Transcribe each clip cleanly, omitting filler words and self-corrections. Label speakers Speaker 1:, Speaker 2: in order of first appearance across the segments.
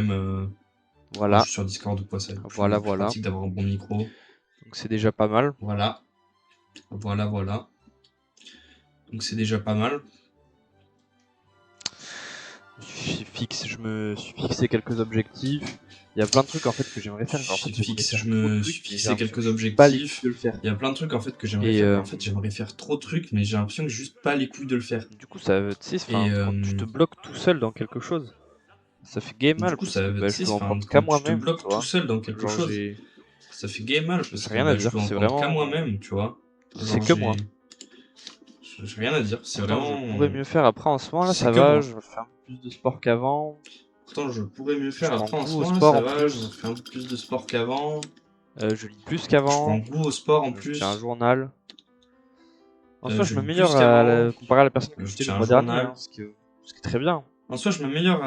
Speaker 1: même
Speaker 2: Voilà.
Speaker 1: sur Discord ou quoi, c'est
Speaker 2: Voilà,
Speaker 1: plus pratique d'avoir un bon micro.
Speaker 2: Donc c'est déjà pas mal.
Speaker 1: Voilà. Voilà. Donc c'est déjà pas mal.
Speaker 2: je me suis fixé quelques objectifs. Il y a plein de trucs en fait que j'aimerais faire. En fait,
Speaker 1: je me suis fixé quelques
Speaker 2: pas les
Speaker 1: objectifs.
Speaker 2: couilles de le faire.
Speaker 1: Il y a plein de trucs en fait que j'aimerais faire. En fait, j'aimerais faire trop de trucs, mais j'ai l'impression que j'ai juste pas les couilles de le faire.
Speaker 2: Du coup, ça, tu sais, quand tu te bloques tout seul dans quelque chose, ça fait gay mal.
Speaker 1: Du coup, ça,
Speaker 2: je peux en prendre
Speaker 1: quand
Speaker 2: qu'à moi-même.
Speaker 1: tu te bloques tout seul dans quelque chose, ça fait gay mal parce que
Speaker 2: rien à dire,
Speaker 1: je peux en
Speaker 2: c'est
Speaker 1: prendre
Speaker 2: vraiment
Speaker 1: qu'à moi-même, tu vois.
Speaker 2: C'est que moi.
Speaker 1: J'ai rien à dire, c'est vraiment.
Speaker 2: Je pourrais mieux faire après en ce moment là, ça va, je fais un peu plus de sport qu'avant.
Speaker 1: Pourtant, je pourrais mieux faire après en ce
Speaker 2: moment,
Speaker 1: ça va, je fais un peu plus de sport qu'avant.
Speaker 2: Je lis plus qu'avant.
Speaker 1: Je prends goût au sport en plus.
Speaker 2: J'ai un journal. En soi, je
Speaker 1: me
Speaker 2: m'améliore comparé à la personne que j'étais le mois dernier, ce qui est très bien.
Speaker 1: En soi, je m'améliore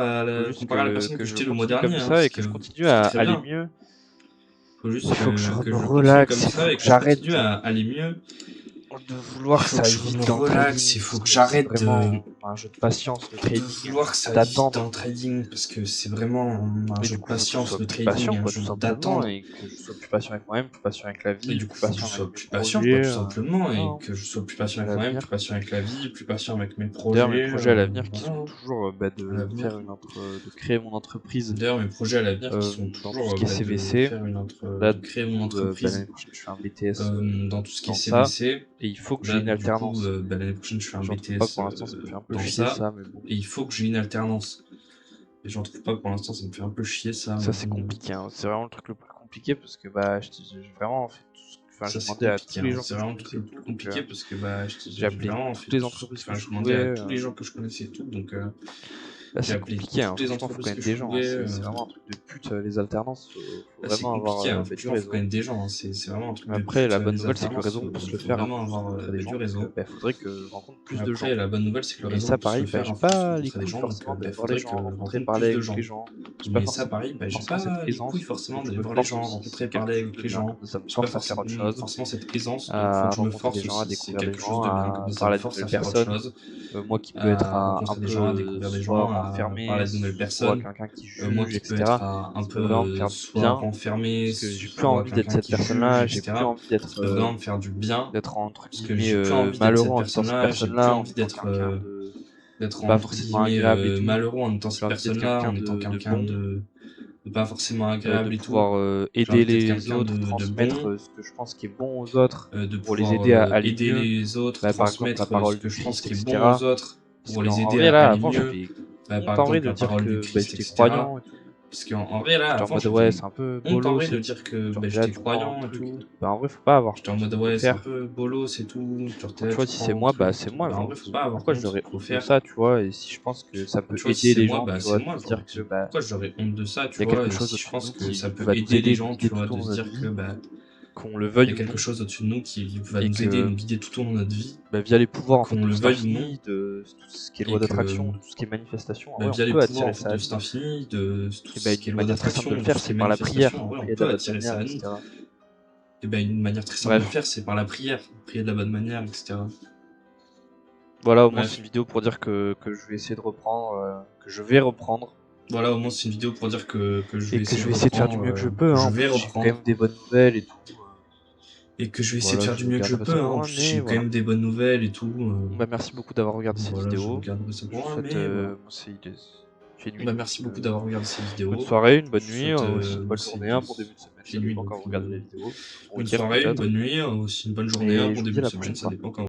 Speaker 1: comparé à la personne que j'étais le mois dernier.
Speaker 2: Comme ça, et que je continue à aller mieux.
Speaker 1: Faut juste
Speaker 2: que je me
Speaker 1: relaxe, comme ça, et que j'arrête à aller mieux.
Speaker 2: De vouloir que ça aille vite dans le trading, il faut que j'arrête un jeu de patience, le trading,
Speaker 1: vouloir que ça aille vite dans le trading, parce que c'est vraiment un jeu de patience, le trading, un jeu d'attendre,
Speaker 2: et que je sois plus patient avec moi-même, plus patient avec la vie,
Speaker 1: et du coup, que je sois plus patient, tout simplement, et que je sois plus patient avec moi-même, plus patient avec la vie, plus patient avec mes projets.
Speaker 2: D'ailleurs, mes projets à l'avenir qui sont toujours de créer mon entreprise.
Speaker 1: D'ailleurs, mes projets à l'avenir qui sont toujours
Speaker 2: de
Speaker 1: CVC, de créer mon entreprise.
Speaker 2: L'année prochaine, je fais un BTS
Speaker 1: dans tout ce qui est CVC.
Speaker 2: Et il faut que j'ai une alternance.
Speaker 1: L'année prochaine, je fais un BTS.
Speaker 2: Pas pour l'instant, ça me fait un peu chier ça, mais bon.
Speaker 1: Et il faut que j'ai une alternance. Et j'en trouve pas pour l'instant, ça me fait un peu chier ça.
Speaker 2: Ça, c'est compliqué, hein. C'est vraiment le truc le plus compliqué parce que j'ai vraiment fait tout ce que. Enfin, j'ai demandé à tous les gens.
Speaker 1: C'est vraiment le truc le plus compliqué parce que
Speaker 2: j'ai appelé toutes les entreprises que je demandais à
Speaker 1: tous les gens que je connaissais et tout. Donc.
Speaker 2: Là, c'est compliqué, hein. Franchement, faut connaître des gens. C'est vraiment un truc de pute, les alternances. Faut vraiment avoir du réseau.
Speaker 1: Faut connaître des gens, c'est vraiment un truc de pute.
Speaker 2: Après, la bonne nouvelle, c'est que le réseau, on peut se le faire.
Speaker 1: Vraiment avoir du réseau.
Speaker 2: Faudrait que je rencontre plus de gens.
Speaker 1: Après, la bonne nouvelle, c'est que le réseau.
Speaker 2: Et ça, pareil, j'ai pas les couilles forcément de voir les gens, rencontrer, parler avec les gens.
Speaker 1: Mais ça, pareil, j'ai pas les couilles forcément de voir les gens, rencontrer, parler avec les gens.
Speaker 2: Ça me force à faire autre chose.
Speaker 1: Forcément, cette aisance,
Speaker 2: à rencontrer des gens, à découvrir des gens, à parler à de nouvelles personnes. Moi qui peux être un peu soit renfermé,
Speaker 1: nouvelles personnes,
Speaker 2: quelqu'un qui juge,
Speaker 1: moi qui peux être un peu soit renfermé,
Speaker 2: parce que j'ai plus envie d'être cette personne-là, j'ai plus envie d'être
Speaker 1: vraiment me faire du bien,
Speaker 2: d'être entre guillemets malheureux en étant cette personne-là,
Speaker 1: envie d'être
Speaker 2: pas forcément agréable et tout,
Speaker 1: malheureux en étant cette personne-là, en étant quelqu'un de pas forcément agréable et tout,
Speaker 2: pouvoir aider les autres, transmettre ce que je pense qui est bon aux autres, pour les aider à aller
Speaker 1: aider
Speaker 2: mieux.
Speaker 1: les autres,
Speaker 2: Par exemple la parole
Speaker 1: ce que je pense qui est
Speaker 2: etc.
Speaker 1: bon aux autres, pour les aider à aller mieux.
Speaker 2: Par exemple, de dire que j'étais croyant et tout.
Speaker 1: Parce qu'en vrai, là,
Speaker 2: en mode ouais, c'est un peu bolo,
Speaker 1: de dire que j'étais croyant et tout.
Speaker 2: Bah en vrai, faut pas avoir.
Speaker 1: J'étais en mode ouais, c'est un peu bolo, c'est tout.
Speaker 2: Tu vois, si c'est moi, bah c'est moi.
Speaker 1: En vrai, faut pas avoir.
Speaker 2: Pourquoi j'aurais honte de ça, tu vois? Et si je pense que ça peut aider les gens, tu vois, de dire que bah.
Speaker 1: Pourquoi j'aurais honte de ça, tu vois?
Speaker 2: Il y a quelque chose
Speaker 1: je pense que ça peut
Speaker 2: va
Speaker 1: aider les gens, tu vois, de se dire que bah.
Speaker 2: Qu'on le veuille.
Speaker 1: Il y a quelque chose au-dessus de nous qui va nous aider, nous guider tout au long de notre vie.
Speaker 2: Via les pouvoirs, en fait,
Speaker 1: qu'on le veuille ou non,
Speaker 2: de tout ce qui est loi d'attraction, de tout ce qui est manifestation.
Speaker 1: Via les pouvoirs de cet infini, de tout ce qui est loi d'attraction,
Speaker 2: de le faire, c'est par la prière.
Speaker 1: On peut attirer ça à nous. Et ben une manière très simple de le faire, c'est par la prière, prier de la bonne manière, etc.
Speaker 2: Voilà, au moins c'est une vidéo pour dire que je vais essayer de reprendre, que je vais reprendre.
Speaker 1: Voilà, au moins c'est une vidéo pour dire que je vais essayer
Speaker 2: de faire du mieux que je peux.
Speaker 1: Je vais reprendre.
Speaker 2: J'ai quand même des bonnes nouvelles et tout.
Speaker 1: Et que je vais essayer de faire du mieux que je peux, hein. J'ai quand même des bonnes nouvelles et tout.
Speaker 2: Bah merci beaucoup d'avoir regardé cette vidéo.
Speaker 1: Merci beaucoup d'avoir regardé cette vidéo.
Speaker 2: Bonne soirée, une bonne nuit, aussi une bonne journée, un bon début de semaine.
Speaker 1: J'ai nuit
Speaker 2: quand vous regardez la vidéo.
Speaker 1: Bonne soirée, une bonne nuit, aussi une bonne journée, un bon début de semaine, ça dépend quand